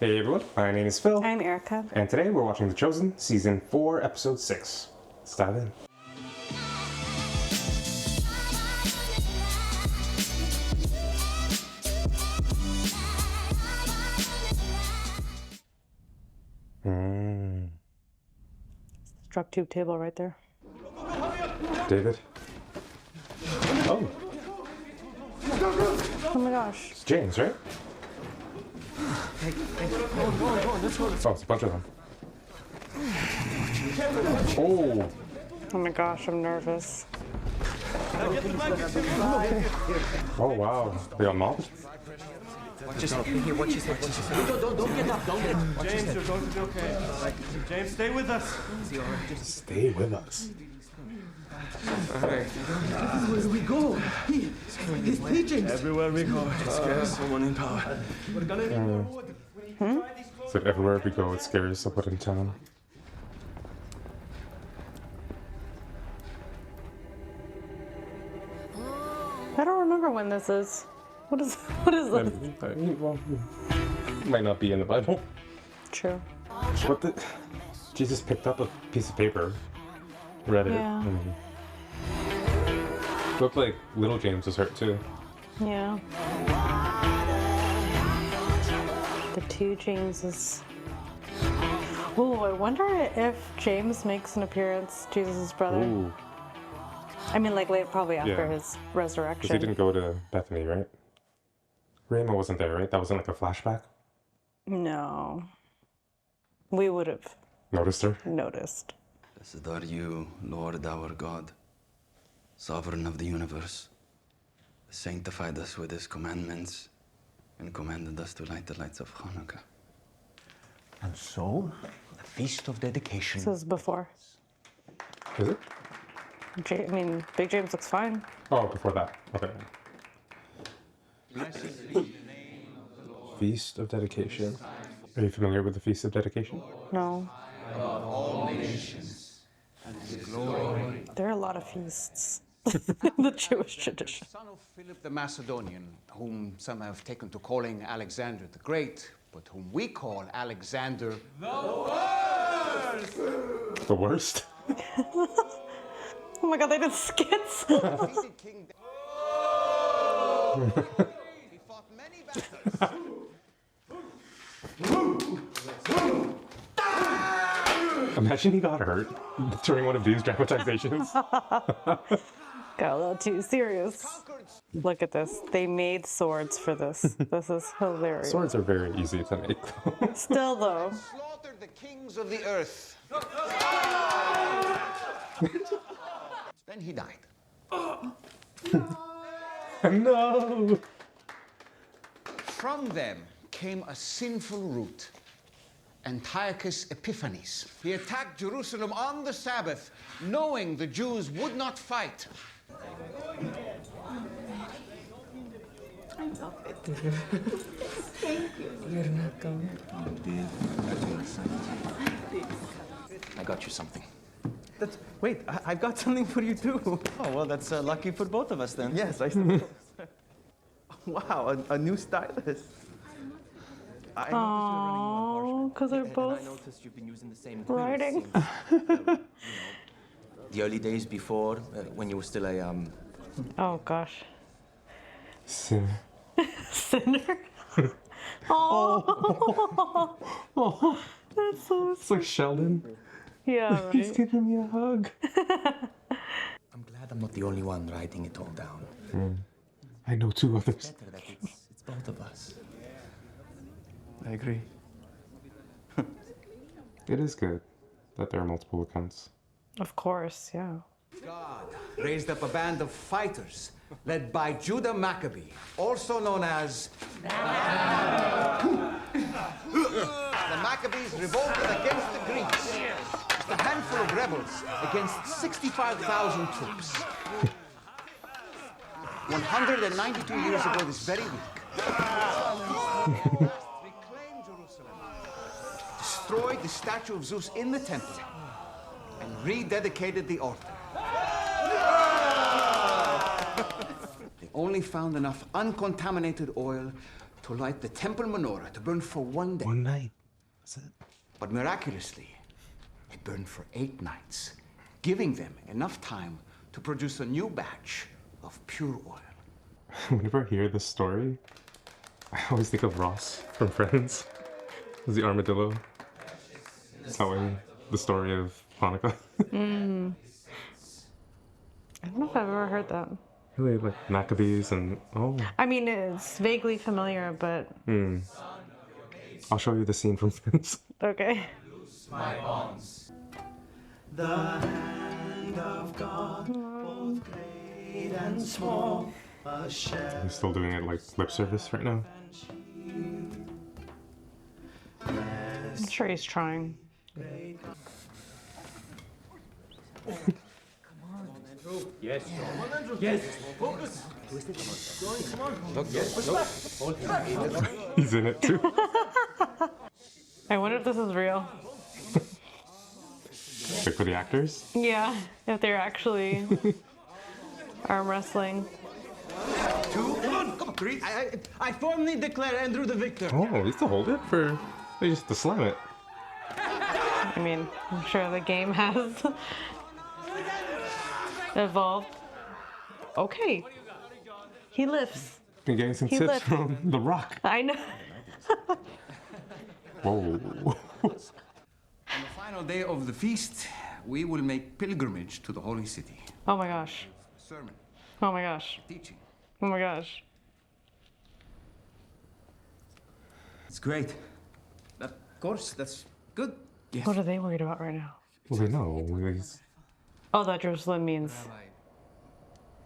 Hey everyone, my name is Phil. I'm Erica. And today we're watching The Chosen, Season 4, Episode 6. Let's dive in. Drop tube table right there. David? Oh, Oh my gosh. it's James, right? Hey, go on, let's go. Oh, it's a bunch of them. Oh, Oh my gosh, I'm nervous. oh wow. They got mobbed? Watch yourself. Here, watch yourself. Don't get up, don't get up. James, you're going to be okay. James, stay with us. Stay with us. Where do we go? His teachings. Everywhere we go, it scares someone in power. We're gonna need more wood. So everywhere we go, it scares someone in town. I don't remember when this is. What is this? Well, might not be in the Bible. True. What the? Jesus picked up a piece of paper, read it, Yeah. and looked like little James was hurt too. Yeah. The two Jameses. Oh, I wonder if James makes an appearance, Jesus' brother. Ooh, I mean, like probably after Yeah. his because resurrection. he didn't go to Bethany, right? Rayma wasn't there, right? That wasn't like a flashback. No. We would have Noticed her. noticed. Blessed are you, Lord our God, sovereign of the universe, who sanctified us with his commandments and commanded us to light the lights of Hanukkah. And so, the Feast of Dedication. This is before. Is it? I mean, Big James looks fine. Oh, before that. Okay. Feast of Dedication. Are you familiar with the Feast of Dedication? No. There are a lot of feasts in the Jewish tradition. Son of Philip the Macedonian, whom some have taken to calling Alexander the Great, but whom we call Alexander. The worst? Oh my god, they did skits. Defeated King He fought many battles. Imagine he got hurt during one of these dramatizations. Got a little too serious. Look at this. They made swords for this. This is hilarious. Swords are very easy to make. Still though. Slaughtered the kings of the earth. Then he died. No! From them came a sinful root, Antiochus Epiphanes. He attacked Jerusalem on the Sabbath, knowing the Jews would not fight. I got you something. Wait, I've got something for you too. Oh, well, that's lucky for both of us then. Yes, I suppose. Wow, a new stylus. I Oh, because they're I both noticed you've been using the same writing. the early days before, when you were still a Oh gosh. Sinner. Sinner. Oh. That's so It's like Sheldon. yeah, He's right. giving me a hug. I'm glad I'm not the only one writing it all down. I know two others. Better that it's both of us. I agree. It is good that there are multiple accounts. Of course, yeah. God raised up a band of fighters led by Judah Maccabee, also known as the Maccabees revolted against the Greeks. Just a handful of rebels against 65,000 troops. 192 years ago this very week, reclaimed Jerusalem, destroyed the statue of Zeus in the temple, and rededicated the altar. They only found enough uncontaminated oil to light the temple menorah to burn for 1 day. One night. That's it. But miraculously, it burned for 8 nights, giving them enough time to produce a new batch of pure oil. Whenever I hear this story, I always think of Ross from Friends. It's the armadillo telling the story of Hanukkah. I don't know if I've ever heard that. Really, like Maccabees and I mean, it's vaguely familiar, but I'll show you the scene from Friends. okay. The hand of God, both great and small, a shepherd. He's still doing it like lip service right now. I'm sure he's trying. He's in it too. I wonder if this is real. Like for the actors. Yeah, if they're actually arm wrestling. 2, come on, 3. I formally declare Andrew the victor. Oh, they still hold it for. They just have to slam it. I mean, I'm sure the game has evolved. Okay. He lifts. Been getting some He tips lifts. from The Rock. I know. Whoa. On the final day of the feast, we will make pilgrimage to the holy city. Oh my gosh. Sermon, Oh my gosh. teaching. Oh my gosh. It's great. Of course, that's good. Yes. What are they worried about right now? Well, they know. He's- Oh, that Jerusalem means.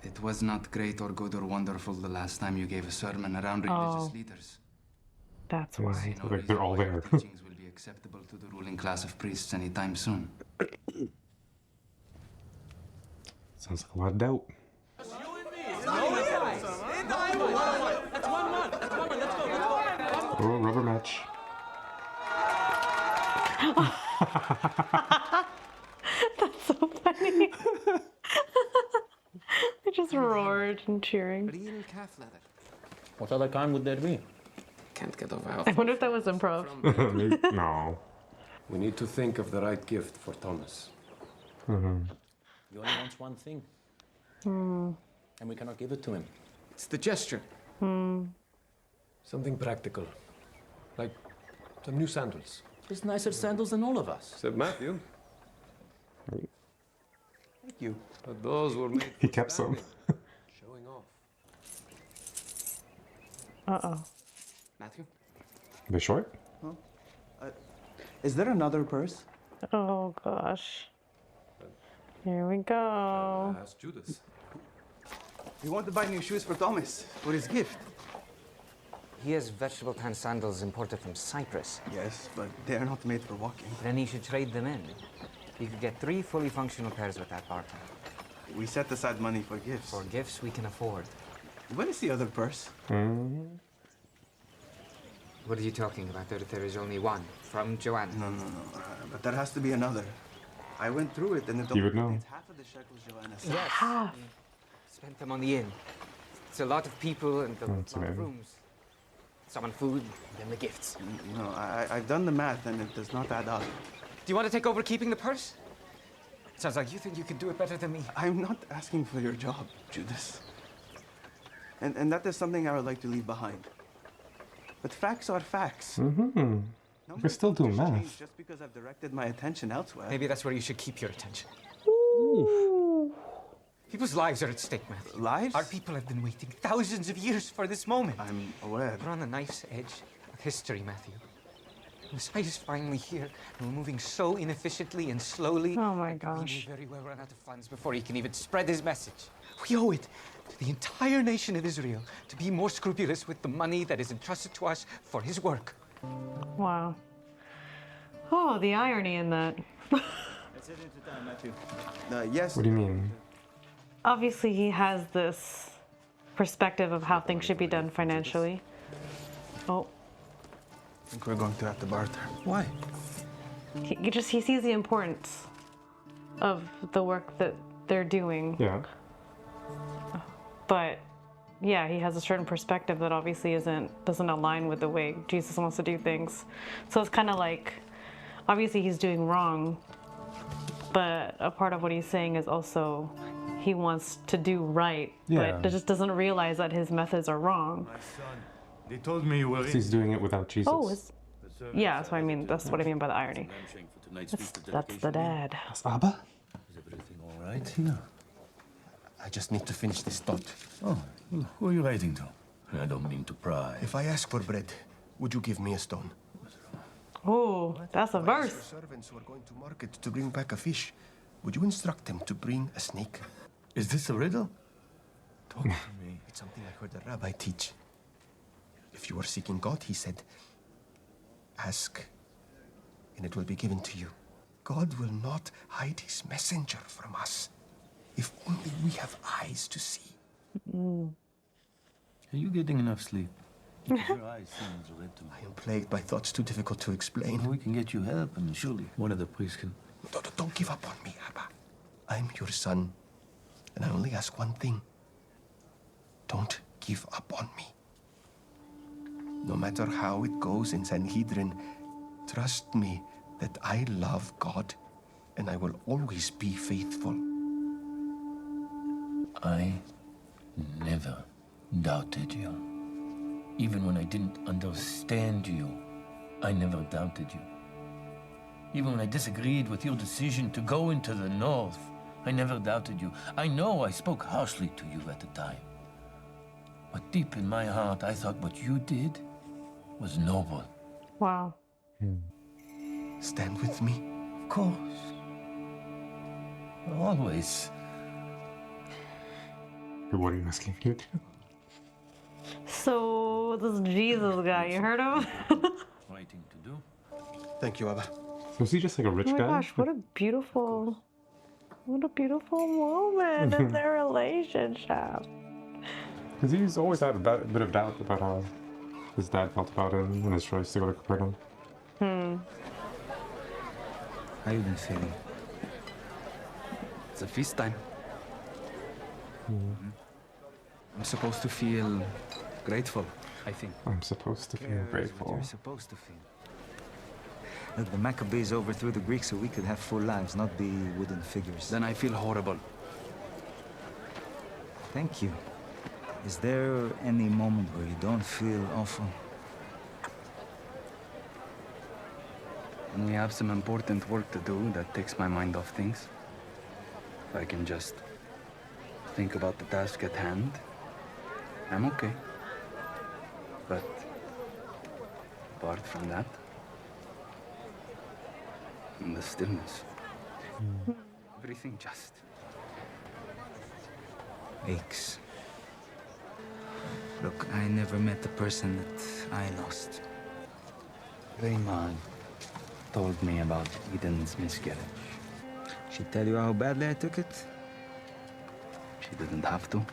It was not great or good or wonderful the last time you gave a sermon around religious leaders. That's Yeah. why. See no Like they're all reason why your there. teachings will be acceptable to the ruling class of priests anytime soon. Sounds like a lot of doubt. Oh, rubber match. That's so funny. I just roared and cheering. Real calf leather. What other kind would there be? Can't get over I wonder if that was improv. Maybe- no. We need to think of the right gift for Thomas. He only wants one thing. And we cannot give it to him. It's the gesture. Something practical. Like some new sandals. He's nicer sandals than all of us. Except Matthew. Thank you. But those were made He for kept some. standing. Showing off. Uh-oh. Matthew? They short? Is there another purse? Oh gosh. Here we go. Ask Judas. We want to buy new shoes for Thomas for his gift. He has vegetable tan sandals imported from Cyprus. Yes, but they are not made for walking. Then he should trade them in. You could get 3 fully functional pairs with that barter. We set aside money for gifts. For gifts we can afford. Where is the other purse? What are you talking about? There is only one. From Joanna. No. But there has to be another. I went through it and it You would know. it's half of the shekels Joanna said. Yes. Half. Spent them on the inn. It's a lot of people and a lot of amazing. rooms. Some on food, and then the gifts. No, I've done the math and it does not add up. Do you want to take over keeping the purse? Sounds like you think you can do it better than me. I'm not asking for your job, Judas. And that is something I would like to leave behind. But facts are facts. We're still doing Numbers math. change just because I've directed my attention elsewhere. Maybe that's where you should keep your attention. People's lives are at stake, Matthew. Lives? Our people have been waiting thousands of years for this moment. I'm aware. We're on the knife's edge of history, Matthew. The Messiah is finally here, and we're moving so inefficiently and slowly. Oh my We gosh. may very well run out of funds before he can even spread his message. We owe it to the entire nation of Israel to be more scrupulous with the money that is entrusted to us for his work. Wow. Oh, the irony in that. Yes. What do you mean? Obviously, he has this perspective of how things should be done financially. Oh, I think we're going to have to barter. Why? he sees the importance of the work that they're doing, Yeah. but yeah, he has a certain perspective that obviously doesn't align with the way Jesus wants to do things. So it's kind of like, obviously he's doing wrong, but a part of what he's saying is also he wants to do right, Yeah. but just doesn't realize that his methods are wrong. My son, they told me you were 'Cause he's doing it without Jesus. Oh, yeah, so I mean, that's what I mean by the irony. That's the dad. That's Abba? Is everything all right here? I just need to finish this thought. Oh, well, who are you writing to? I don't mean to pry. If I ask for bread, would you give me a stone? Oh, that's a If I ask verse. for servants who are going to market to bring back a fish, would you instruct them to bring a snake? Is this a riddle? Talk to me. It's something I heard a rabbi teach. If you are seeking God, he said, ask, and it will be given to you. God will not hide his messenger from us. If only we have eyes to see. Are you getting enough sleep? Because your eyes seem red to me. I am plagued by thoughts too difficult to explain. We can get you help, and surely one of the priests can. Don't give up on me, Abba. I'm your son, and I only ask one thing. Don't give up on me. No matter how it goes in Sanhedrin, trust me that I love God, and I will always be faithful. I never doubted you. Even when I didn't understand you, I never doubted you. Even when I disagreed with your decision to go into the North, I never doubted you. I know I spoke harshly to you at the time. But deep in my heart, I thought what you did was noble. Wow. Stand with me. Of course. Always. What are you asking you to? So, this Jesus guy, you heard of him? Waiting to do. Thank you, Abba. So is he just like a rich Oh my guy? gosh, what a beautiful moment in their relationship. Because he's always had a bit of doubt about how his dad felt about him and his choice to go to Capernaum. How you been feeling? It's a feast time. I'm supposed to feel grateful, I think. I'm supposed to feel grateful. You're supposed to feel. Look, the Maccabees overthrew the Greeks so we could have full lives, not be wooden figures. Then I feel horrible. Thank you. Is there any moment where you don't feel awful? When we have some important work to do that takes my mind off things, if I can just think about the task at hand, I'm okay. But apart from that, in the stillness, everything just Aches. Look, I never met the person that I lost. Rayman told me about Eden's miscarriage. She tell you how badly I took it? She didn't have to.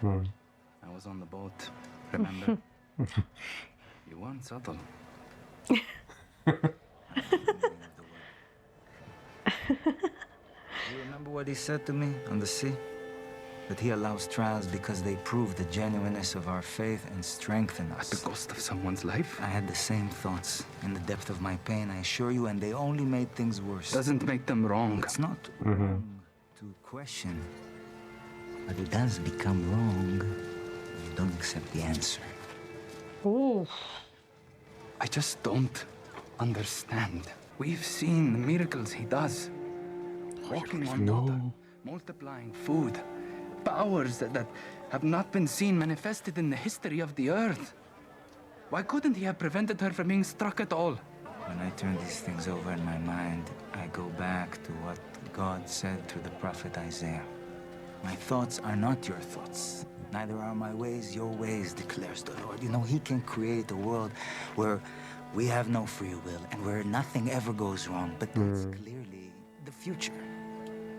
I was on the boat, remember? You weren't subtle. You remember what he said to me on the sea? That he allows trials because they prove the genuineness of our faith and strengthen us. At the cost of someone's life? I had the same thoughts in the depth of my pain, I assure you, and they only made things worse. Doesn't make them wrong. It's not wrong to question, but it does become wrong when you don't accept the answer. Ooh. I just don't understand. We've seen the miracles he does. Walking on water, multiplying food, powers that have not been seen manifested in the history of the earth. Why couldn't he have prevented her from being struck at all? When I turn these things over in my mind, I go back to what God said through the prophet Isaiah. My thoughts are not your thoughts. Neither are my ways your ways, declares the Lord. You know, he can create a world where we have no free will and where nothing ever goes wrong, but that's clearly the future.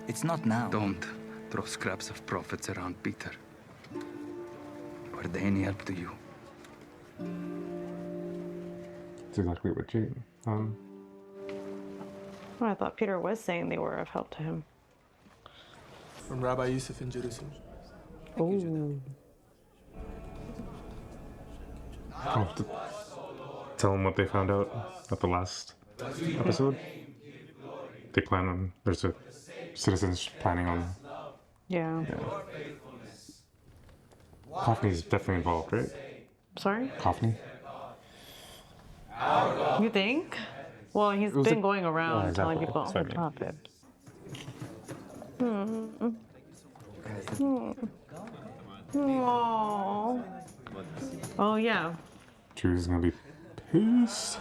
It's not now. Don't throw scraps of prophets around, Peter. Were they any help to you? That's exactly what Jane. Well, I thought Peter was saying they were of help to him. From Rabbi Yusuf in Jerusalem. Ooh. I'll have to tell them what they found out at the last episode. They plan on, there's a citizens planning on. Yeah. Coffney's definitely involved, right? Sorry? Coffney? You think? Well, he's was been a- going around yeah, telling exactly. people That's what I mean. stop it. Aww. Oh yeah. Drew's gonna be pissed.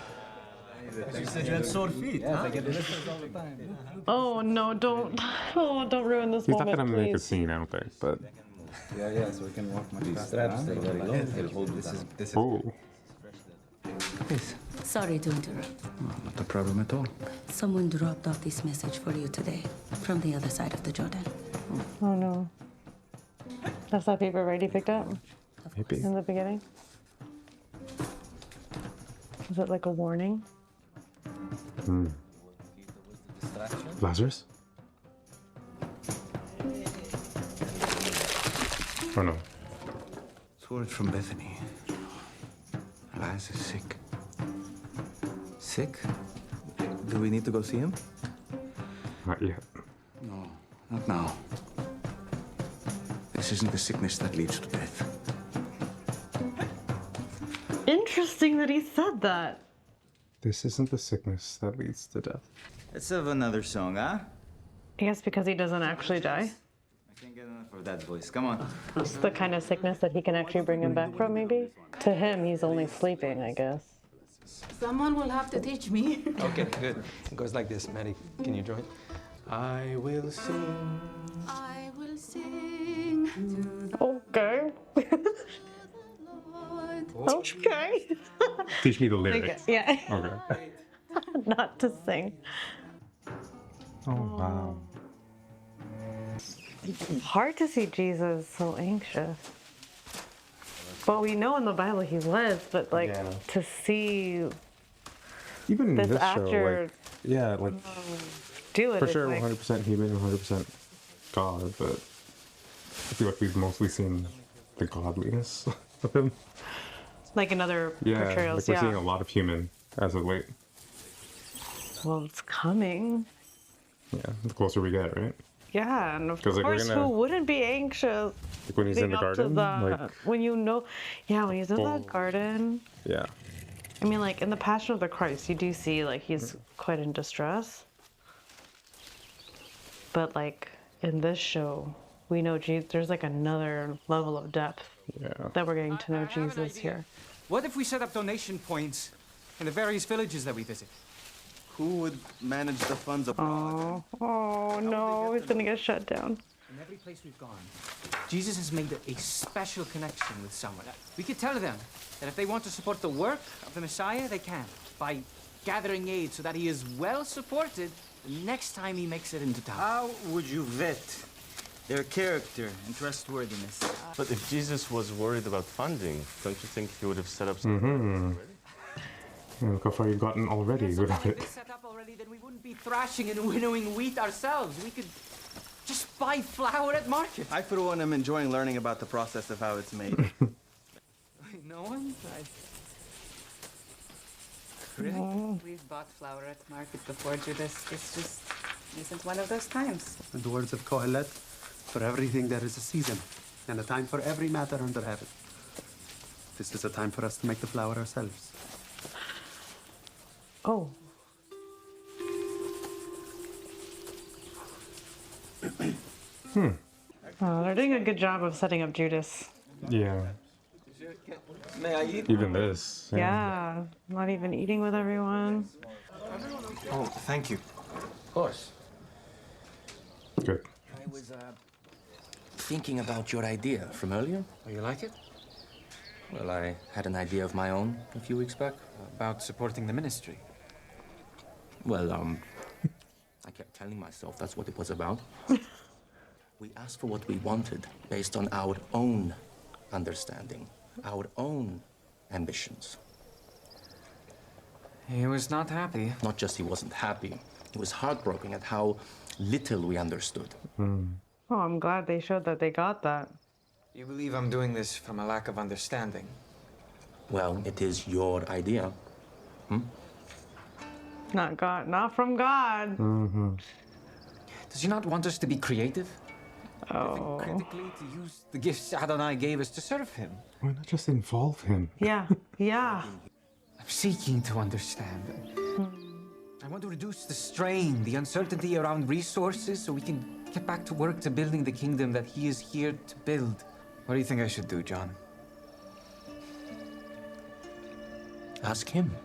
You said you had sore feet. Yes, I get blisters all the time. Oh no! Don't. Oh, don't ruin this He's not moment, gonna make a please. scene, I don't think, but. Yeah, so we can walk much faster. This is Oh. Please. Sorry to interrupt. Not a problem at all. Someone dropped off this message for you today from the other side of the Jordan. Oh no. That's that paper Brady picked up Maybe. in the beginning. Is it like a warning? Lazarus? Oh no. It's word from Bethany. Elias is sick. Sick? Do we need to go see him? Not yet. No, not now. This isn't the sickness that leads to death. Interesting that he said that. This isn't the sickness that leads to death. Let's have another song, huh? I guess because he doesn't actually die. I can't get enough of that voice. Come on. It's the kind of sickness that he can actually bring him back from, maybe? To him, he's only sleeping, I guess. Someone will have to teach me. Okay, good. It goes like this. Maddie, can you join? I will sing. I will sing to the Okay. Lord. Okay. Teach me the lyrics. Yeah. Okay. Not to sing. Oh wow. Hard to see Jesus so anxious. Well, we know in the Bible he was, but like Yeah. to see Even in this this actor show, like, yeah, like do it for is sure, like, 100% human, 100% God, but I feel like we've mostly seen the godliness of him. like in other Yeah, portrayals. like we're seeing Yeah. a lot of human as of late. Well, it's coming. Yeah, the closer we get, right? Yeah, and of 'Cause, like, we're course, gonna- who wouldn't be anxious? Like when he's in the leading up to garden, that? like When you know, yeah, when he's in Oh. that garden. yeah, I mean, like in the Passion of the Christ, you do see like he's quite in distress. But like in this show, we know there's like another level of depth yeah. that we're getting to know Jesus here. What if we set up donation points in the various villages that we visit? Who would manage the funds abroad? Oh no, he's gonna get shut down. In every place we've gone, Jesus has made a special connection with someone. We could tell them that if they want to support the work of the Messiah, they can, by gathering aid so that he is well supported the next time he makes it into town. How would you vet their character and trustworthiness? But if Jesus was worried about funding, don't you think he would have set up something? Yeah, look how far you've gotten already without If it. they set up already, then we wouldn't be thrashing and winnowing wheat ourselves. We could just buy flour at market. I, for one, am enjoying learning about the process of how it's made. No one? Really? We've bought flour at market before, Judas. This just isn't one of those times. In the words of Kohelet, for everything there is a season, and a time for every matter under heaven. This is a time for us to make the flour ourselves. Oh. Oh, they're doing a good job of setting up Judas. Yeah. May I eat? Even this. Yeah, not even eating with everyone. Oh, thank you. Of course. Good. I was thinking about your idea from earlier. Oh, you like it? Well, I had an idea of my own a few weeks back. About supporting the ministry. Well, I kept telling myself that's what it was about. We asked for what we wanted based on our own understanding, our own ambitions. He was not happy. Not just he wasn't happy, he was heartbroken at how little we understood. Oh, I'm glad they showed that they got that. You believe I'm doing this from a lack of understanding? Well, it is your idea. Not God, not from God. Does he not want us to be creative? Oh. Critically, to use the gifts Adonai gave us to serve him. Why not just involve him? Yeah, yeah. I'm seeking to understand. I want to reduce the strain, the uncertainty around resources, so we can get back to work to building the kingdom that he is here to build. What do you think I should do, John? Ask him.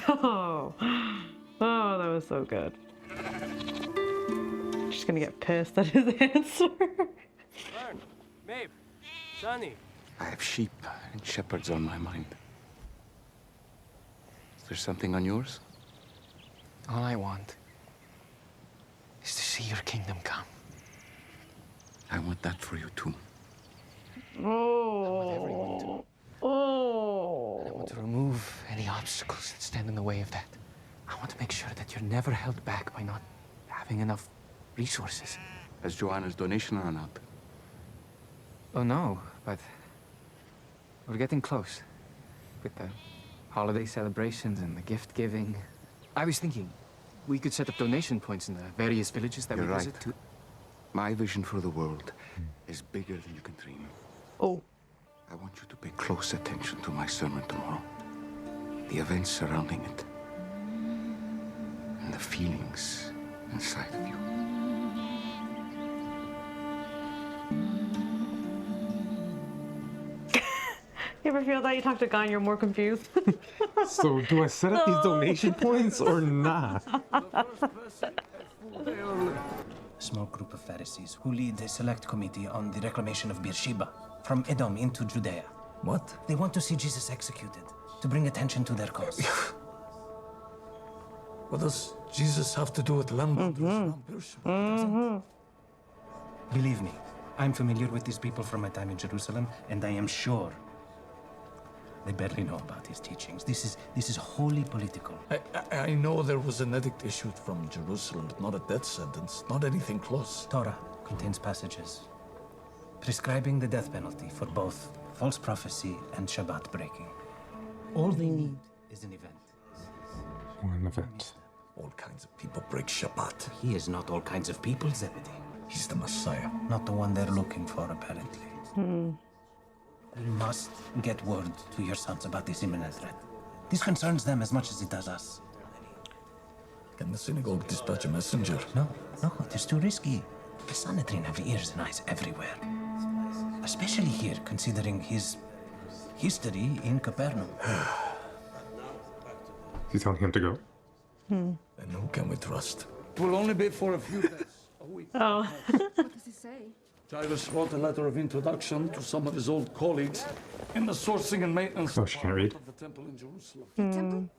Oh, oh, that was so good. Just gonna get pissed at his answer. Vern, Maeve, Sonny. I have sheep and shepherds on my mind. Is there something on yours? All I want is to see your kingdom come. I want that for you too. Oh. Oh. I want to remove any obstacles that stand in the way of that. I want to make sure that you're never held back by not having enough resources. Has Joanna's donation run out? Oh no, but we're getting close. With the holiday celebrations and the gift giving. I was thinking we could set up donation points in the various villages that You're we right. visit. My vision for the world is bigger than you can dream. Oh. I want you to pay close attention to my sermon tomorrow. The events surrounding it. And the feelings inside of you. You ever feel that you talk to God and you're more confused? So do I set up these donation points or not? A small group of Pharisees who lead a select committee on the reclamation of Beersheba from Edom into Judea. What? They want to see Jesus executed to bring attention to their cause. What does Jesus have to do with land? Believe me, I'm familiar with these people from my time in Jerusalem, and I am sure they barely know about his teachings. This is wholly political. I know there was an edict issued from Jerusalem, but not a death sentence, not anything close. Torah contains passages prescribing the death penalty for both false prophecy and Shabbat breaking. All they need is an event. One event. All kinds of people break Shabbat. He is not all kinds of people, Zebedee. He's the Messiah. Not the one they're looking for, apparently. We must get word to your sons about this imminent threat. This concerns them as much as it does us. Can the synagogue dispatch a messenger? No, it is too risky. The Sanhedrin have ears and eyes everywhere. Especially here, considering his history in Capernaum. He's telling him to go? And who can we trust? It will only be for a few days. Oh. What does he say? Jairus wrote a letter of introduction to some of his old colleagues in the sourcing and maintenance Oh, she can't read. of the temple in Jerusalem. Temple?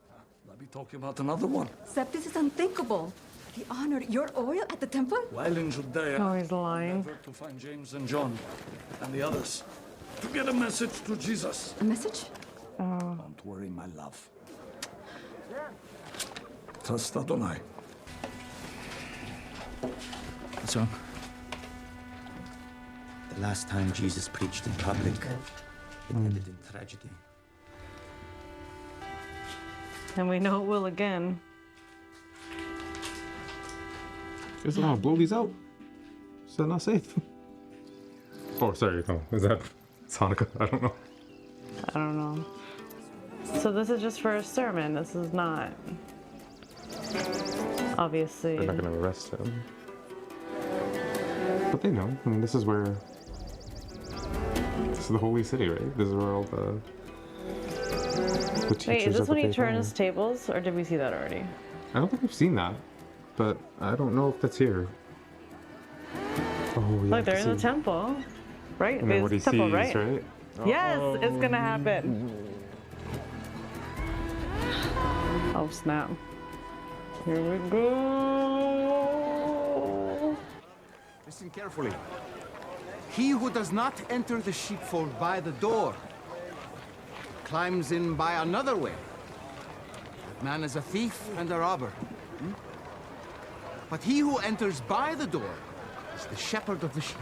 I'll be talking about another one. Seb, this is unthinkable. He honored your oil at the temple? While in Judea, Oh, he's lying. endeavored to find James and John and the others to get a message to Jesus. A message? Don't worry, my love. Trust Adonai. What's wrong? The last time Jesus preached in public, it ended in tragedy. And we know it will again. Guess I'm gonna blow these out. Is that not safe? Oh, sorry. No, is that Hanukkah? I don't know. I don't know. So this is just for a sermon. This is not. Obviously. They're not gonna arrest him. But they know. I mean, this is where. This is the holy city, right? This is where all the teachers Wait, is this of the when he faith turns are. tables, or did we see that already? I don't think we've seen that, but I don't know if that's here. Oh yeah. Look, they're in the see. temple, right? And then It's what he the temple, sees, right? right? Yes, it's gonna happen. Oh snap! Here we go. Listen carefully. He who does not enter the sheepfold by the door climbs in by another way. That man is a thief and a robber. But he who enters by the door is the shepherd of the sheep.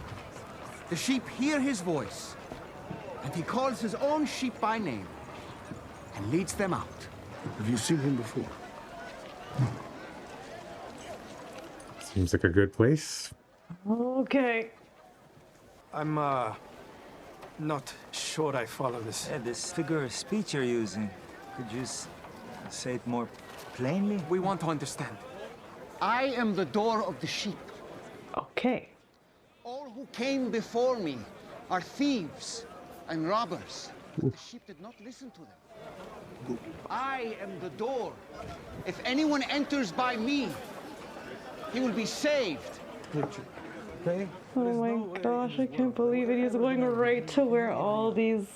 The sheep hear his voice, and he calls his own sheep by name and leads them out. Have you seen him before? Seems like a good place. Okay. I'm, not sure I follow this. This figure of speech you're using, could you say it more plainly? We want to understand. I am the door of the sheep. Okay. All who came before me are thieves and robbers. The sheep did not listen to them. I am the door. If anyone enters by me, he will be saved. Okay? Oh my gosh, I can't believe it. He's going right to where all these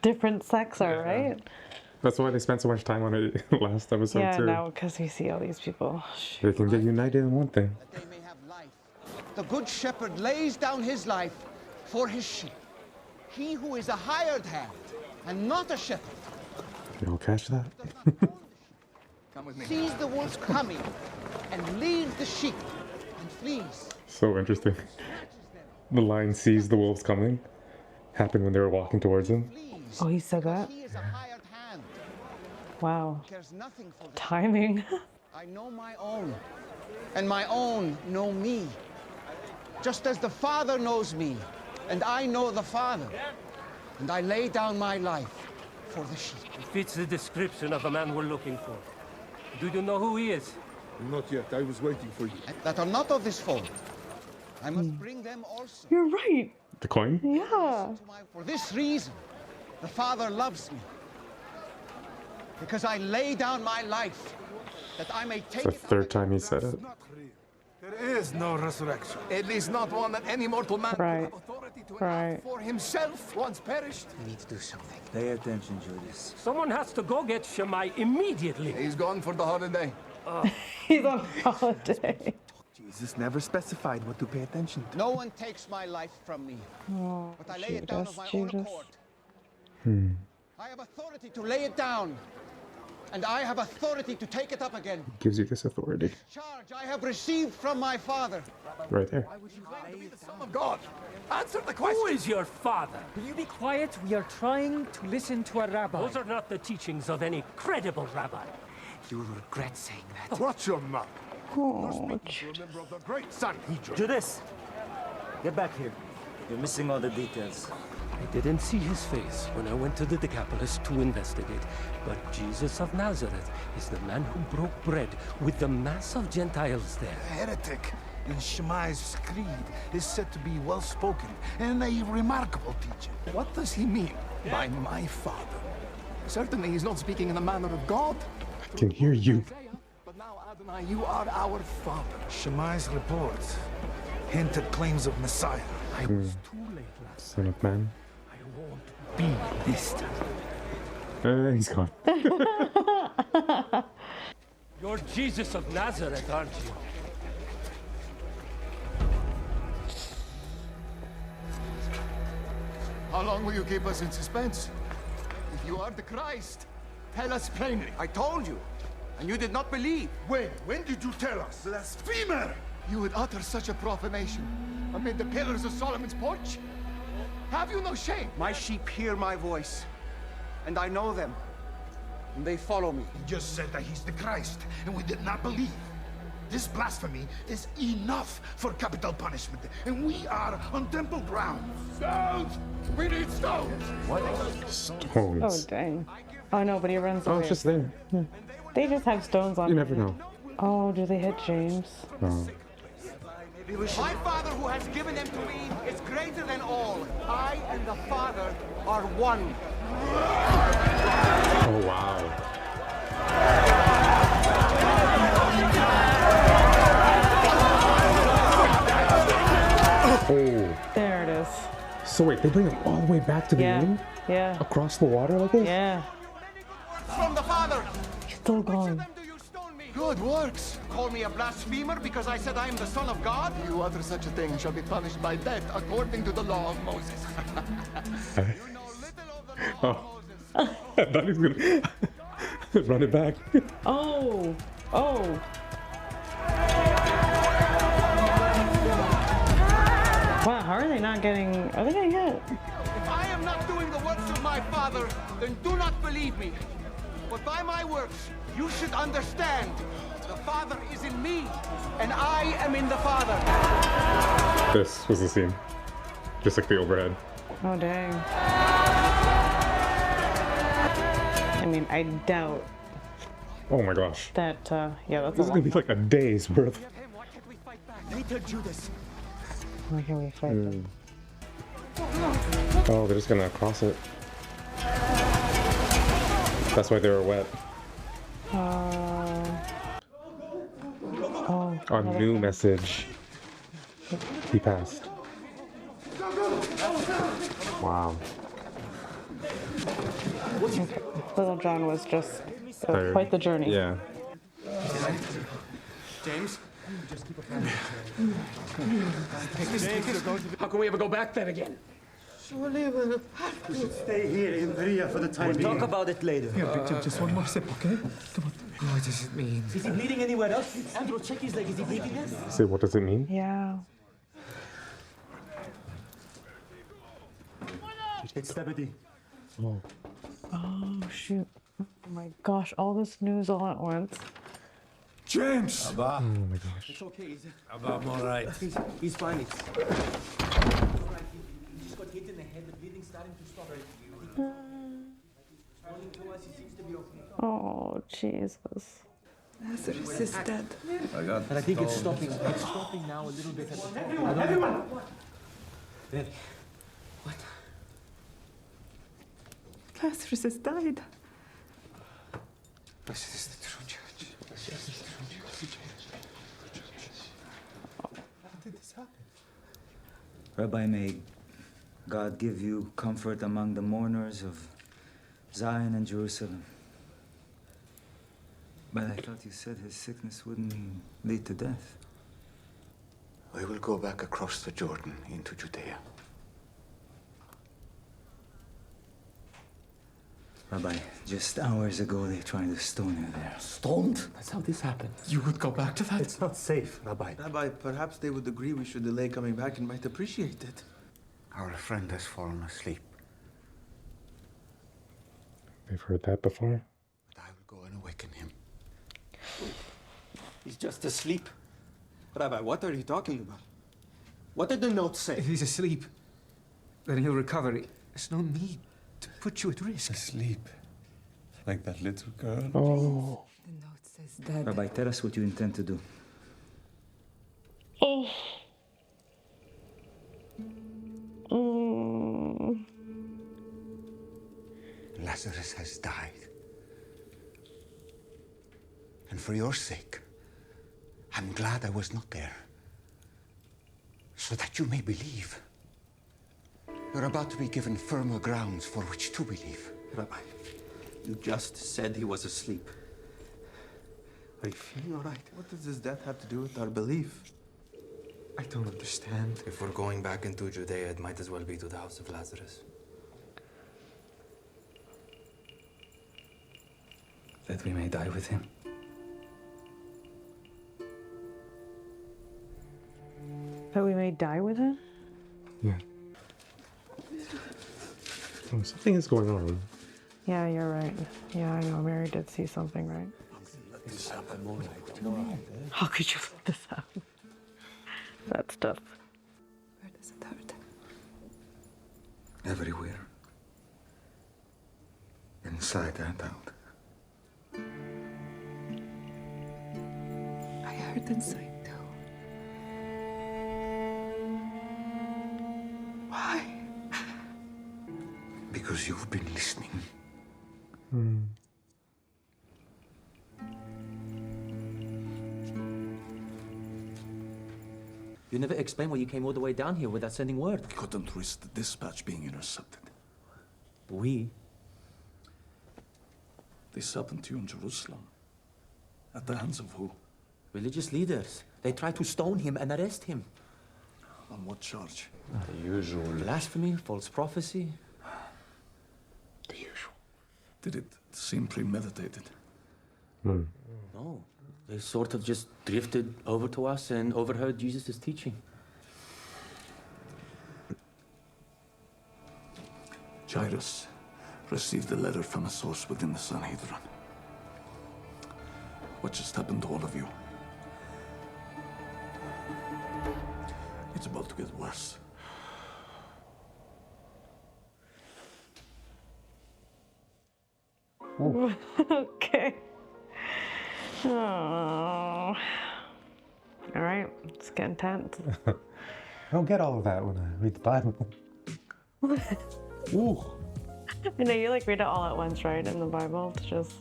different sects are, right? That's why they spent so much time on it last episode Yeah, too. no, because we see all these people. They can get united in one thing. The good shepherd lays down his life for his sheep. He who is a hired hand and not a shepherd You all catch that? sees the wolf coming and leaves the sheep and flees. So interesting. The lion sees the wolves coming. Happened when they were walking towards him. Oh, he said that? He is a hired hand. Wow. Cares nothing for the Timing. I know my own, and my own know me. Just as the Father knows me, and I know the Father. And I lay down my life for the sheep. It fits the description of the man we're looking for. Do you know who he is? Not yet. I was waiting for you. That are not of this fold. I must bring them also. You're right. The coin? Yeah. For this reason, the Father loves me. Because I lay down my life, that I may take It's the third time he said it. There is no resurrection. At least not one that any mortal man Right. could have authority to Right. enact for himself once perished. We need to do something. Pay attention, Judas. Someone has to go get Shammai immediately. He's gone for the holiday. He's on holiday. Jesus never specified what to pay attention to. No one takes my life from me, Oh, but I lay it down of my own Judas. accord. Hmm. I have authority to lay it down, and I have authority to take it up again. Gives you this authority. Charge I have received from my Father. Right there. Why would you claim to be the Son of God? Answer the question. Who is your father? Will you be quiet? We are trying to listen to a rabbi. Those are not the teachings of any credible rabbi. You will regret saying that. Watch your mouth. Oh, You're a member of the great Sanhedrin. Judas! Get back here. You're missing all the details. I didn't see his face when I went to the Decapolis to investigate, but Jesus of Nazareth is the man who broke bread with the mass of Gentiles there. A heretic in Shammai's creed is said to be well-spoken and a remarkable teacher. What does he mean by my father? Certainly he's not speaking in the manner of God. I can hear you. But now, Adonai, you are our father. Shammai's report hinted claims of Messiah. I was too late last Son of man. I won't be this time. He's gone. You're Jesus of Nazareth, aren't you? How long will you keep us in suspense? If you are the Christ, tell us plainly. I told you, and you did not believe. When did you tell us? Blasphemer! You would utter such a profanation amid the pillars of Solomon's porch? Have you no shame? My sheep hear my voice, and I know them, and they follow me. He just said that he's the Christ, and we did not believe. This blasphemy is enough for capital punishment, and we are on temple ground. Stones! We need stones! Oh, Stones. dang. Oh, no, but he runs away. Oh, it's just there. Yeah. They just have stones on You them. never know. Oh, do they hit James? No. My Father who has given them to me is greater than all. I and the Father are one. Oh, wow. Oh. There it is. So wait, they bring him all the way back to the inn? Yeah. Across the water like this? Yeah. From the Father. Still going. Good works. Call me a blasphemer because I said I am the Son of God? You utter such a thing shall be punished by death according to the law of Moses. Oh. I thought he was gonna run it back. Oh. Oh. Wow, how are they they not getting... Are they getting hit? If I am not doing the works of my Father, then do not believe me. But by my works, you should understand. The Father is in me, and I am in the Father. This was the scene. Just like the overhead. Oh, dang. I mean, I doubt Oh my gosh. that, yeah, that's This is a gonna be lot. like a day's worth. Later, Judas. Why can't we fight them? Oh, they're just gonna cross it. That's why they were wet. Oh. A new message. He passed. Wow. Little John was just Tired. quite the journey. Yeah. James? How can we ever go back there again? Surely we'll have to stay here in Bria for the time being. We'll talk about it later. Yeah, just one more sip, okay? Come on. What does it mean? Is he bleeding anywhere else? Andrew, check his leg. Is he bleeding there? Say, what does it mean? Yeah. It's Zebedee. Oh. Oh, shoot. Oh my gosh, all this news all at once. James! Oh my gosh. It's okay. Abba, I'm all right. He's fine. It's... He just got hit in the head. The bleeding's starting to stop. Oh, Jesus. Lazarus is dead. And I think it's stopping. It's stopping now a little bit. Everyone! Daddy. What? Lazarus has died. Blessed is the true church. Blessed is the true church. How did this happen? Rabbi, may God give you comfort among the mourners of Zion and Jerusalem. But I thought you said his sickness wouldn't lead to death. We will go back across the Jordan into Judea. Rabbi, just hours ago they tried to stone you there. Stoned? That's how this happened. You would go back to that? It's not safe, Rabbi. Rabbi, perhaps they would agree we should delay coming back and might appreciate it. Our friend has fallen asleep. They've heard that before. But I will go and awaken him. He's just asleep. Rabbi, what are you talking about? What did the note say? If he's asleep, then he'll recover. There's no need to put you at risk. Asleep. Like that little girl. Oh. The note says dead. Rabbi, tell us what you intend to do. Oh. Mm. Lazarus has died. And for your sake, I'm glad I was not there. So that you may believe. You're about to be given firmer grounds for which to believe. Rabbi, you just said he was asleep. Are you feeling all right? What does his death have to do with our belief? I don't understand. If we're going back into Judea, it might as well be to the house of Lazarus. That we may die with him. That we may die with him? Yeah. Oh, something is going on. Yeah, you're right. Yeah, I know. Mary did see something, right? This happened. How could you let this happen? That's tough. Where does it hurt? Everywhere. Inside and out. I hurt inside too. Why? Because you've been listening. You never explained why you came all the way down here without sending word. We couldn't risk the dispatch being intercepted. We? This happened to you in Jerusalem. At the hands of who? Religious leaders. They tried to stone him and arrest him. On what charge? The usual. Blasphemy, false prophecy. The usual. Did it seem premeditated? No. They sort of just drifted over to us and overheard Jesus' teaching. Judas received a letter from a source within the Sanhedrin. What just happened to all of you? It's about to get worse. Okay. Oh. All right, it's getting tense. I don't get all of that when I read the Bible. Ooh. I know you like read it all at once, right? In the Bible, it's just,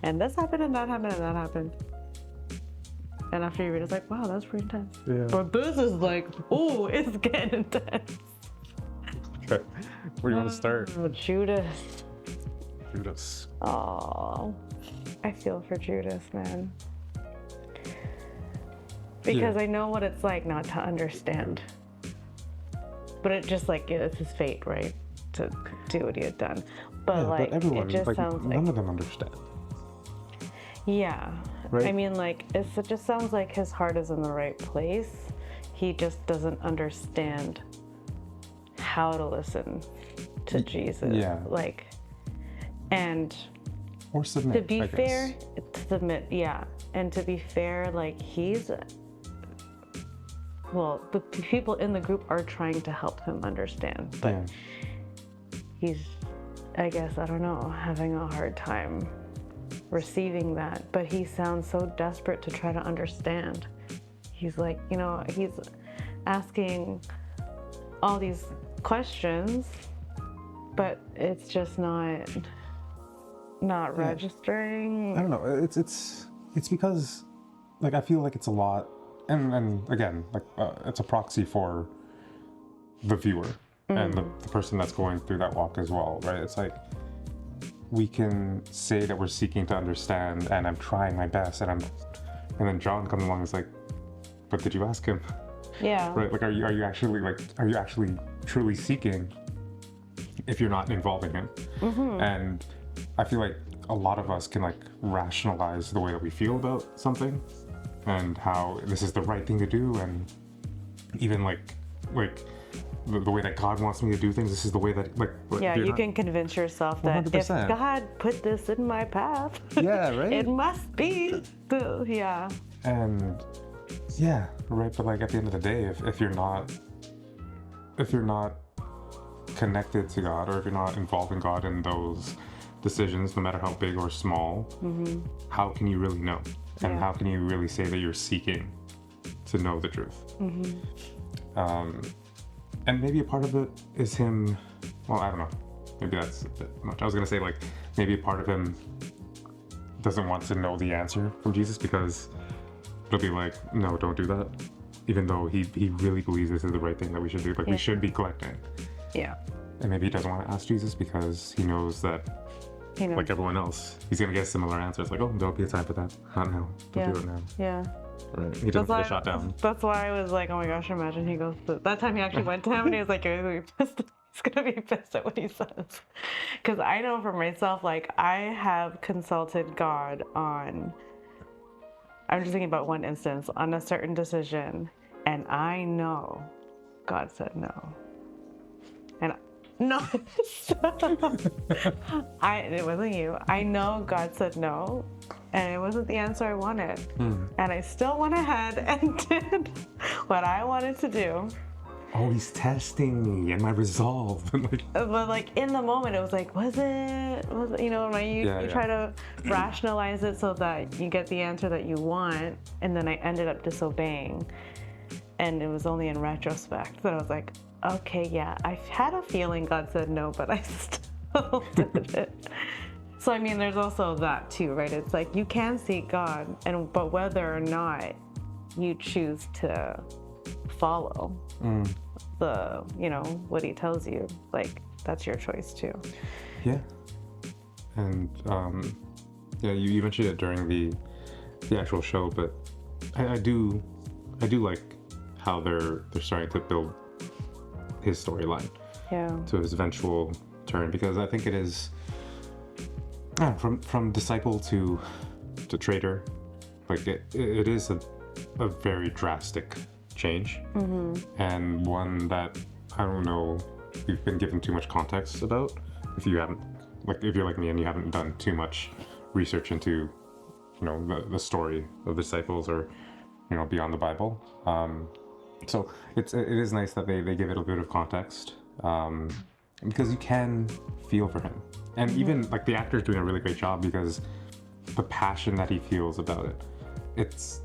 and this happened, and that happened, and that happened. And after you read it, it's like, wow, that's pretty intense. Yeah. But this is like, ooh, it's getting intense. Okay. Where do you want to start? Oh, Judas. Judas. Oh, I feel for Judas, man. Because I know what it's like not to understand. But it just like, it's his fate, right? To do what he had done. But Yeah, like, but everyone, it just like, sounds like... none of them understand. Yeah. Right? I mean, like, it just sounds like his heart is in the right place. He just doesn't understand how to listen to Jesus. Yeah. Like, and or submit, to be I fair, guess. to submit, yeah. And to be fair, like, well, the people in the group are trying to help him understand, but he's, I guess, I don't know, having a hard time receiving that. But he sounds so desperate to try to understand. He's like, you know, he's asking all these questions, but it's just not registering. I don't know. It's because, like, I feel like it's a lot, and again, like, it's a proxy for the viewer and the person that's going through that walk as well, right? It's like, we can say that we're seeking to understand, and I'm trying my best, and then John comes along and is like, but did you ask him? Yeah. Right? Like, are you actually truly seeking if you're not involving him? Mm-hmm. And I feel like a lot of us can, like, rationalize the way that we feel about something and how this is the right thing to do, and even like the way that God wants me to do things, this is the way that, like yeah, you can convince yourself that 100%. if God put this in my path, yeah, right, it must be yeah. And yeah, right, but like at the end of the day, if you're not connected to God, or if you're not involving God in those decisions, no matter how big or small, how can you really know? And how can you really say that you're seeking to know the truth? And maybe a part of it is him, well, I don't know, maybe that's a bit much. I was gonna say, like, maybe a part of him doesn't want to know the answer from Jesus, because it'll be like, no, don't do that. Even though he really believes this is the right thing that we should do, like, we should be collecting. Yeah. And maybe he doesn't want to ask Jesus because he knows that, like everyone else, he's gonna get a similar answer. It's like, oh, there'll be a time for that. Not now. Don't do it now. Yeah. Right. He doesn't get shot down. That's why I was like, oh my gosh, imagine he goes to, that time he actually went to him and he was like, he's gonna be pissed at what he says. Because I know for myself, like, I have consulted God on, I'm just thinking about one instance, on a certain decision, and I know God said no. And no, it wasn't you. I know God said no, and it wasn't the answer I wanted. And I still went ahead and did what I wanted to do. Oh, he's testing me and my resolve. But like in the moment, it was like, was it, you know, right? You try to rationalize it so that you get the answer that you want, and then I ended up disobeying. And it was only in retrospect that I was like, okay, yeah, I had a feeling God said no, but I still did it. So I mean, there's also that too, right? It's like you can seek God, but whether or not you choose to follow the, you know, what he tells you, like, that's your choice too. Yeah. And yeah, you mentioned it during the actual show, but I do like how they're starting to build his storyline to his eventual turn, because I think it is from disciple to traitor, like it is a very drastic change, and one that I don't know we've been given too much context about, if you haven't, like, if you're like me and you haven't done too much research into, you know, the story of the disciples or, you know, beyond the Bible. So it is nice that they give it a bit of context, because you can feel for him. And even like the actor's doing a really great job, because the passion that he feels about it, it's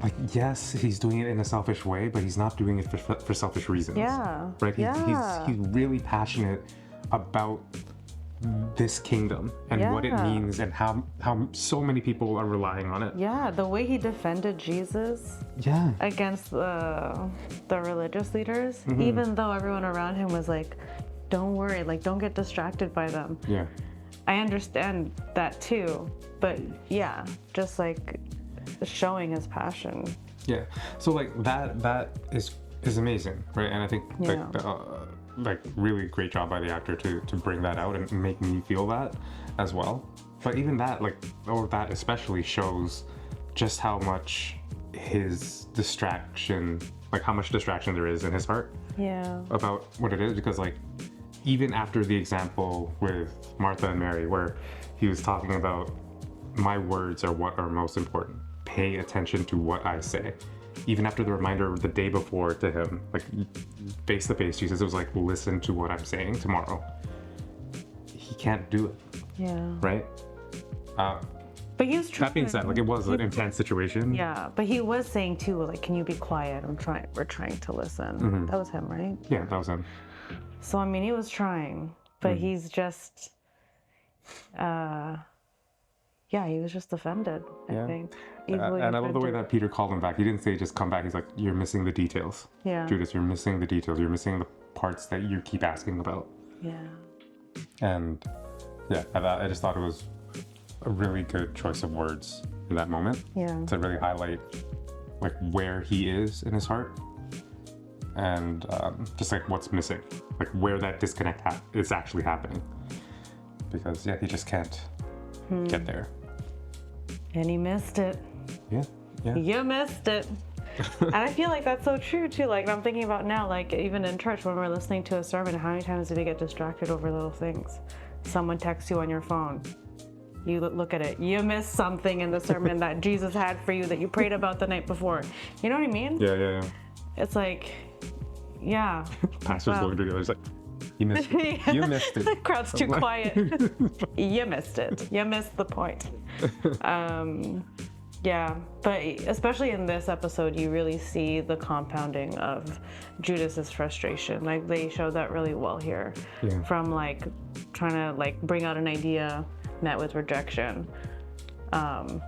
like, yes, he's doing it in a selfish way, but he's not doing it for selfish reasons. Yeah. Right? Yeah. He's really passionate about this kingdom and what it means and how so many people are relying on it. Yeah, the way he defended Jesus against the religious leaders, even though everyone around him was like, don't worry, like, don't get distracted by them. Yeah. I understand that too, but yeah, just like showing his passion. Yeah. So like that is amazing, right? And I think like really great job by the actor to bring that out and make me feel that as well. But even that, like, or that especially shows just how much his distraction, like how much distraction there is in his heart about what it is. Because like, even after the example with Martha and Mary, where he was talking about, my words are what are most important. Pay attention to what I say. Even after the reminder the day before to him, like face to face, Jesus was like, listen to what I'm saying tomorrow. He can't do it. Yeah. Right? But he was trying. That being said, like, it was an intense situation. Yeah, but he was saying too, like, can you be quiet? We're trying to listen. That was him, right? Yeah, that was him. So I mean, he was trying, but he's just he was just offended, I think. And I love the way that Peter called him back. He didn't say just come back. He's like, you're missing the details. Yeah. Judas, you're missing the details. You're missing the parts that you keep asking about. Yeah. And yeah, I just thought it was a really good choice of words in that moment. Yeah. To really highlight like where he is in his heart. And just like what's missing. Like where that disconnect is actually happening. Because he just can't get there. And he missed it. Yeah. You missed it. And I feel like that's so true too. Like, I'm thinking about now, like, even in church when we're listening to a sermon, how many times do we get distracted over little things? Someone texts you on your phone. You look at it. You missed something in the sermon that Jesus had for you that you prayed about the night before. You know what I mean? Yeah. It's like, yeah. Pastor's looking together. He's like, you missed it. You missed it. The crowd's too quiet. You missed it. You missed the point. Yeah, but especially in this episode, you really see the compounding of Judas's frustration. Like, they showed that really well here. Yeah. From like trying to like bring out an idea, met with rejection.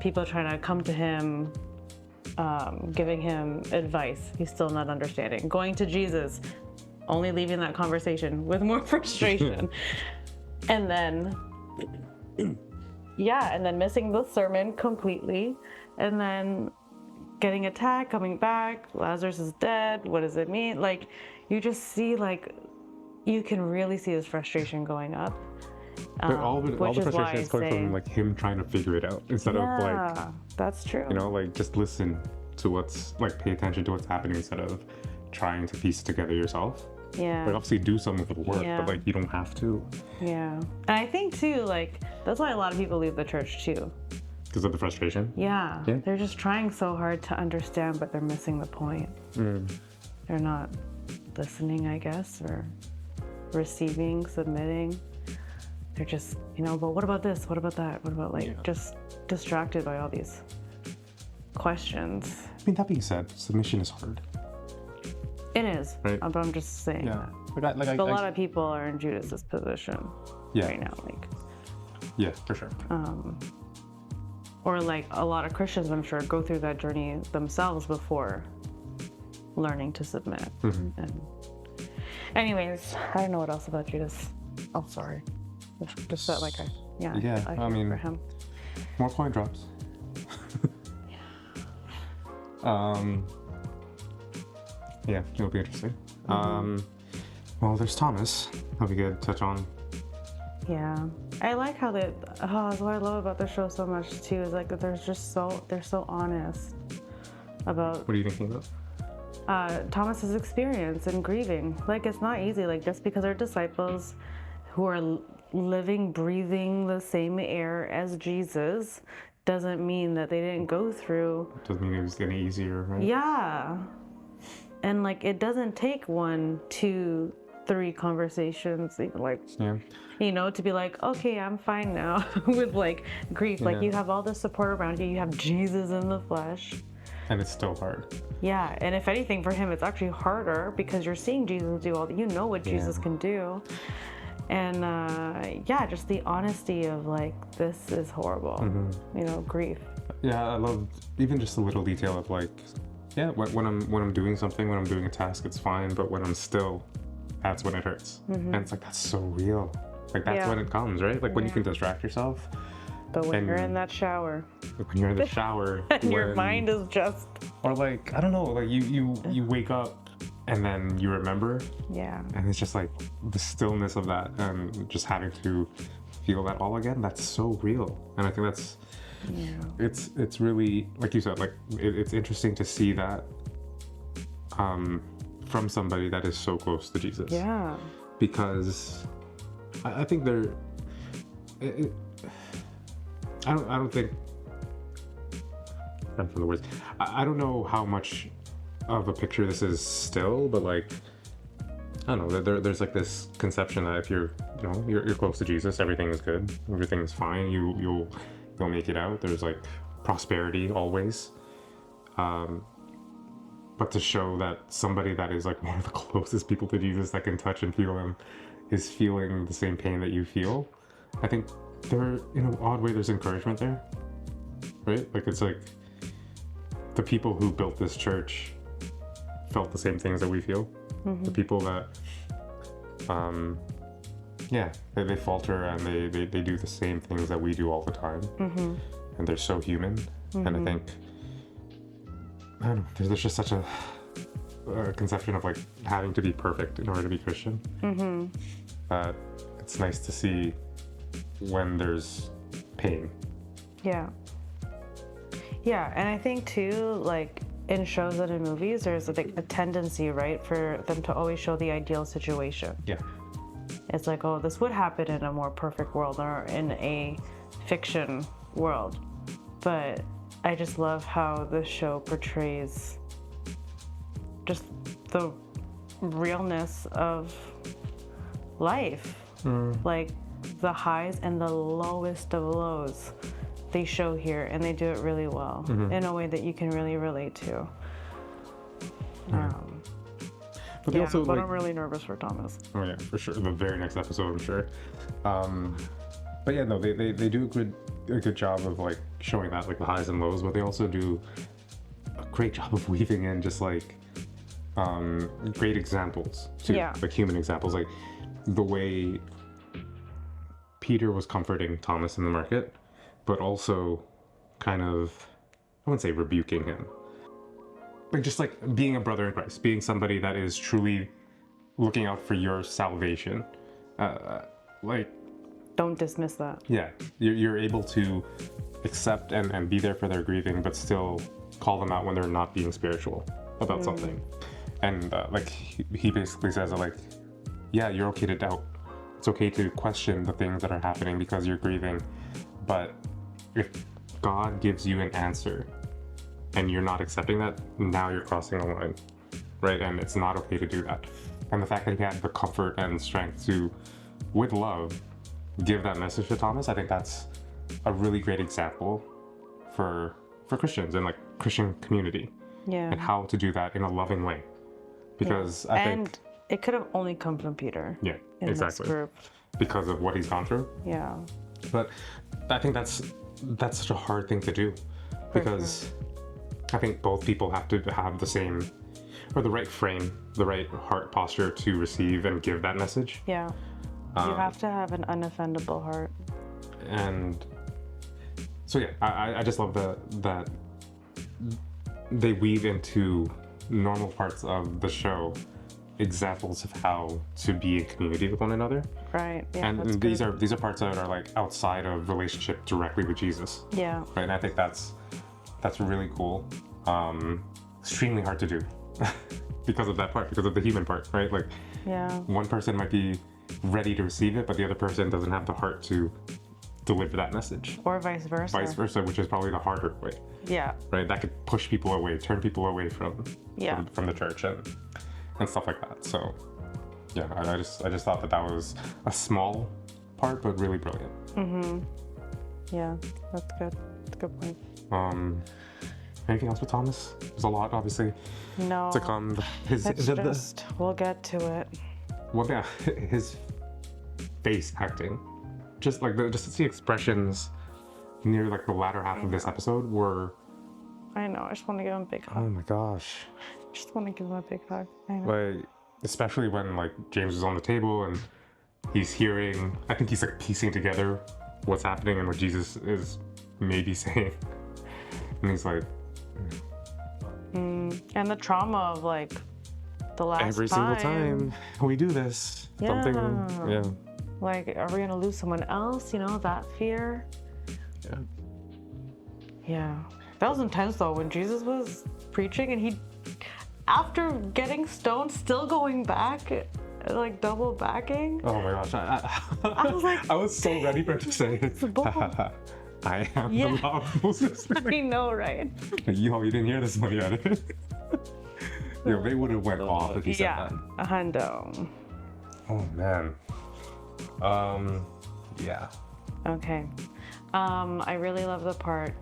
People trying to come to him, giving him advice. He's still not understanding. Going to Jesus, only leaving that conversation with more frustration. And then, and then missing the sermon completely. And then getting attacked, coming back, Lazarus is dead. What does it mean? Like, you just see, like, you can really see his frustration going up. But all the frustration is coming from like him trying to figure it out instead of like, that's true. You know, like, just listen to pay attention to what's happening instead of trying to piece it together yourself. Yeah. Like, obviously do something for the work, but like, you don't have to. Yeah. And I think too, like, that's why a lot of people leave the church too. Because of the frustration? Yeah. They're just trying so hard to understand, but they're missing the point. They're not listening, I guess, or receiving, submitting. They're just, but what about this? What about that? What about just distracted by all these questions? I mean, that being said, submission is hard. It is, right? But I'm just saying that. But a lot of people are in Judas's position right now, like. Yeah, for sure. Or like a lot of Christians, I'm sure, go through that journey themselves before learning to submit. And anyways, I don't know what else about Judas. Oh, sorry. Just that, like, I mean, for him. More coin drops. Yeah, it'll be interesting. Well, there's Thomas. That we could touch on. Yeah, I like how that's what I love about the show so much too. Is like that they're so honest about. What are you thinking about? Thomas's experience in grieving. Like, it's not easy. Like, just because they're disciples who are living, breathing the same air as Jesus doesn't mean that they didn't go through. Doesn't mean it was any easier, right? Yeah. And like, it doesn't take 1, 2, 3 conversations, even like, you know, to be like, okay, I'm fine now with like grief. Like, you have all the support around you. You have Jesus in the flesh. And it's still hard. Yeah, and if anything, for him, it's actually harder because you're seeing Jesus do all that. You know what Jesus can do. And yeah, just the honesty of like, this is horrible, you know, grief. Yeah, I love even just the little detail of like, yeah, when I'm doing something, when I'm doing a task, it's fine, but when I'm still, that's when it hurts. And it's like, that's so real. Like, that's when it comes, right? Like when you can distract yourself. But when you're in that shower. When you're in the shower. And your mind is just. Or like, I don't know, like you wake up and then you remember. Yeah. And it's just like the stillness of that and just having to feel that all again, that's so real. And I think that's, it's really, like you said, like it's interesting to see that from somebody that is so close to Jesus. Yeah. Because I think they're, I don't think, I'm from the words, I don't know how much of a picture this is still, but like, I don't know, there's like this conception that if you're, you know, you're close to Jesus, everything is good, everything is fine, you'll make it out, there's like prosperity always. But to show that somebody that is like one of the closest people to Jesus that can touch and feel him is feeling the same pain that you feel, I think there, in an odd way, there's encouragement there, right? Like, it's like the people who built this church felt the same things that we feel. The people that, they falter and they do the same things that we do all the time. And they're so human. And I think, I don't know, there's just such a conception of like having to be perfect in order to be Christian. That it's nice to see when there's pain. Yeah. Yeah, and I think too, like in shows and in movies, there's like a tendency, right, for them to always show the ideal situation. Yeah. It's like, oh, this would happen in a more perfect world or in a fiction world. But I just love how the show portrays just the realness of life. Like the highs and the lowest of lows they show here, and they do it really well in a way that you can really relate to. But also, but like, I'm really nervous for Thomas. Oh yeah, for sure. The very next episode, I'm sure. But yeah, no, they do a good job of like showing that, like the highs and lows, but they also do a great job of weaving in just like great examples too, like human examples, like the way Peter was comforting Thomas in the market, but also kind of, I wouldn't say rebuking him, like just like being a brother in Christ, being somebody that is truly looking out for your salvation. Like, don't dismiss that. Yeah, you're able to accept and be there for their grieving, but still call them out when they're not being spiritual about something. And like he basically says that, like, yeah, you're okay to doubt. It's okay to question the things that are happening because you're grieving. But if God gives you an answer and you're not accepting that, now you're crossing the line, right? And it's not okay to do that. And the fact that he had the comfort and strength to, with love, give that message to Thomas, I think that's a really great example for Christians and like Christian community. Yeah. And how to do that in a loving way. Because I think it could have only come from Peter. Yeah, in exactly. This group. Because of what he's gone through. Yeah. But I think that's such a hard thing to do, because I think both people have to have the same, or the right frame, the right heart posture to receive and give that message. Yeah. You have to have an unoffendable heart. And so yeah, I just love that they weave into normal parts of the show examples of how to be in community with one another. Right. Yeah. And these are parts that are like outside of relationship directly with Jesus. Yeah. Right. And I think that's really cool. Extremely hard to do because of that part, because of the human part, right? Like, yeah, one person might be ready to receive it, but the other person doesn't have the heart to deliver that message. Or vice versa. Vice versa, which is probably the harder way. Yeah. Right? That could push people away, turn people away from the church and stuff like that. So yeah, I just thought that was a small part, but really brilliant. Yeah, that's good. That's a good point. Anything else with Thomas? There's a lot, obviously, No. to come. We'll get to it. Well, yeah, his face acting, just the expressions near like the latter half of this episode were. I know. I just want to give him a big hug. Oh my gosh. Just want to give him a big hug. I know. Like, especially when like James is on the table and he's hearing. I think he's like piecing together what's happening and what Jesus is maybe saying, and he's like. And the trauma of like the last every single time we do this, something. Yeah. Like, are we gonna lose someone else? You know, that fear. Yeah. Yeah. That was intense though when Jesus was preaching and he, after getting stoned, still going back, like double backing. Oh my gosh! I was like, I was so ready for it to say it. I am the law of Moses. I know, right? Yo, you didn't hear this one yet. Yo, they would have went off if he said that. A hundo. Oh man. Yeah. Okay. I really love the part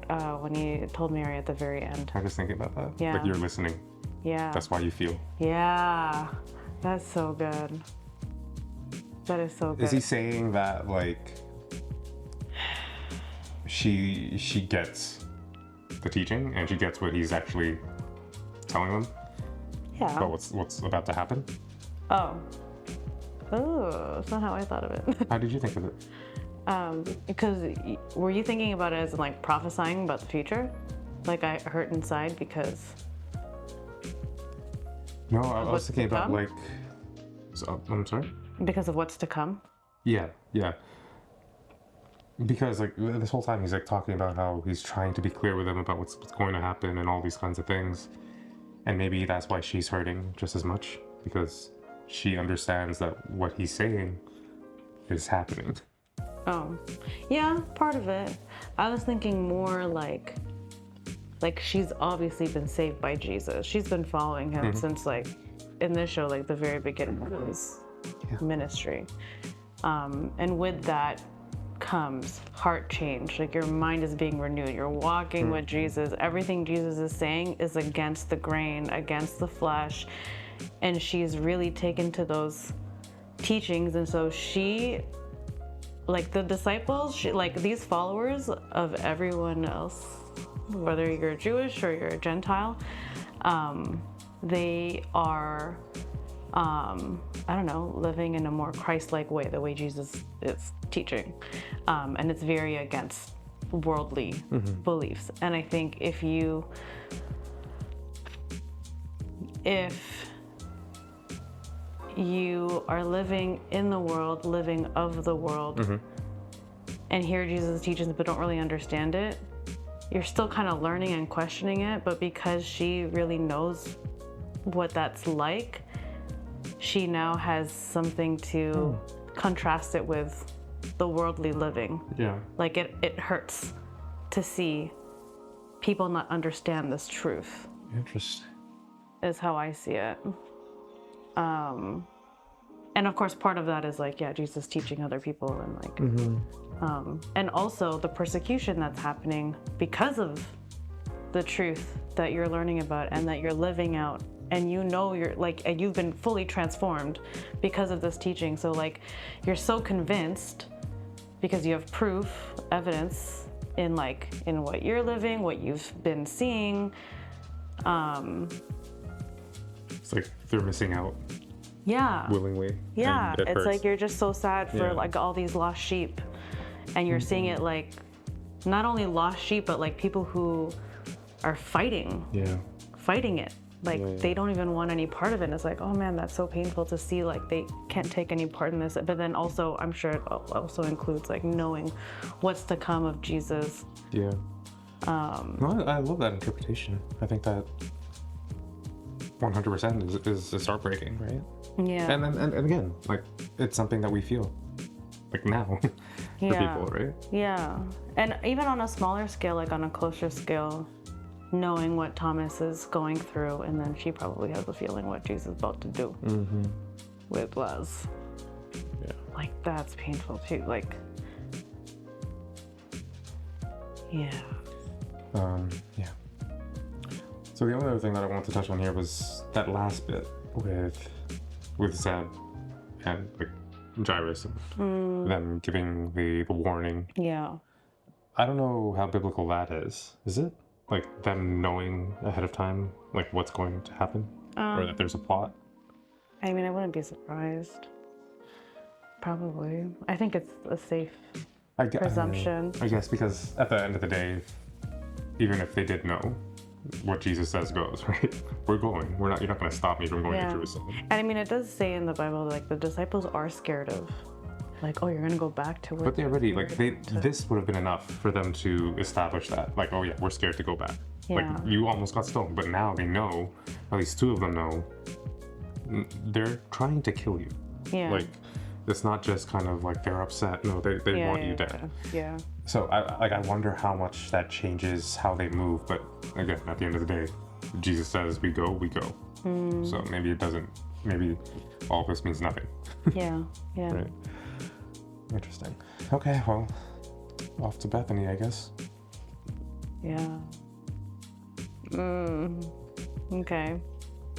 when he told Mary at the very end. I was thinking about that. Yeah. Like you're listening. Yeah. That's why you feel. Yeah. That's so good. That is so good. Is he saying that like she gets the teaching and she gets what he's actually telling them? Yeah. About what's about to happen? Oh, that's not how I thought of it. How did you think of it? Because were you thinking about it as in like prophesying about the future? Like I hurt inside because. No, I was thinking about come? like. So, I'm sorry. Because of what's to come. Yeah. Because like this whole time he's like talking about how he's trying to be clear with them about what's going to happen and all these kinds of things, and maybe that's why she's hurting just as much because she understands that what he's saying is happening. Oh, yeah, part of it. I was thinking more like she's obviously been saved by Jesus. She's been following him since like in this show, like the very beginning of his ministry. And with that comes heart change. Like your mind is being renewed. You're walking with Jesus. Everything Jesus is saying is against the grain, against the flesh. And she's really taken to those teachings. And so she, like the disciples, like these followers of everyone else, whether you're Jewish or you're a Gentile, they are, I don't know, living in a more Christ-like way, the way Jesus is teaching. And it's very against worldly beliefs. And I think if you are living in the world, living of the world, and hear Jesus' teachings but don't really understand it, you're still kind of learning and questioning it, but because she really knows what that's like, she now has something to contrast it with the worldly living. Yeah. Like it hurts to see people not understand this truth. Interesting. Is how I see it. And of course part of that is like, Jesus teaching other people and like, and also the persecution that's happening because of the truth that you're learning about and that you're living out, and you know you're like, and you've been fully transformed because of this teaching. So like you're so convinced because you have proof, evidence in what you're living, what you've been seeing. It's like they're missing out. Yeah. Willingly. Yeah, it's hurts. like you're just so sad for like all these lost sheep, and you're seeing it like not only lost sheep, but like people who are fighting it. Like they don't even want any part of it. And it's like, oh man, that's so painful to see. Like they can't take any part in this. But then also, I'm sure it also includes like knowing what's to come of Jesus. Yeah. No, I love that interpretation. I think that 100% is heartbreaking, right? Yeah. And again, like, it's something that we feel, like, now, for people, right? Yeah. And even on a smaller scale, like on a closer scale, knowing what Thomas is going through, and then she probably has a feeling what Jesus is about to do with Les. Yeah. Like, that's painful too. Like, yeah. Yeah. So the only other thing that I wanted to touch on here was that last bit with Zeb and like Jairus and them giving the warning. Yeah. I don't know how biblical that is. Is it? Like them knowing ahead of time like what's going to happen? Or that there's a plot? I mean, I wouldn't be surprised. Probably. I think it's a safe presumption. I guess because at the end of the day, even if they did know, what Jesus says goes, right? We're going. You're not going to stop me from going to Jerusalem. And I mean, it does say in the Bible, like, the disciples are scared of, like, oh, you're going to go back to where. But they already, like, this would have been enough for them to establish that. Like, oh yeah, we're scared to go back. Yeah. Like, you almost got stoned, but now they know, at least two of them know, they're trying to kill you. Yeah. Like, it's not just kind of like they're upset. No, they want you dead. Yeah. So I wonder how much that changes how they move. But again, at the end of the day, Jesus says we go, we go. So maybe it doesn't. Maybe all this means nothing. Yeah. Yeah. Right. Interesting. Okay. Well, off to Bethany, I guess. Yeah. Okay.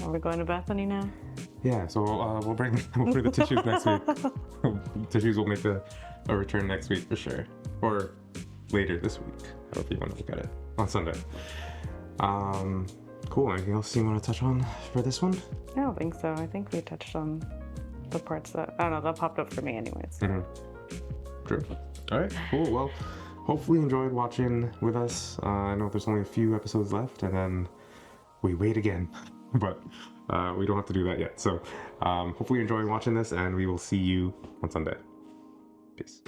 Are we going to Bethany now? Yeah, so we'll bring the tissues next week. Tissues will make a return next week for sure. Or later this week, however you want to look at it. On Sunday. Cool. Anything else you want to touch on for this one? I don't think so. I think we touched on the parts that, I don't know, that popped up for me anyways. True. All right, cool. Well, hopefully you enjoyed watching with us. I know there's only a few episodes left, and then we wait again. But we don't have to do that yet. So hopefully you enjoy watching this, and we will see you on Sunday. Peace.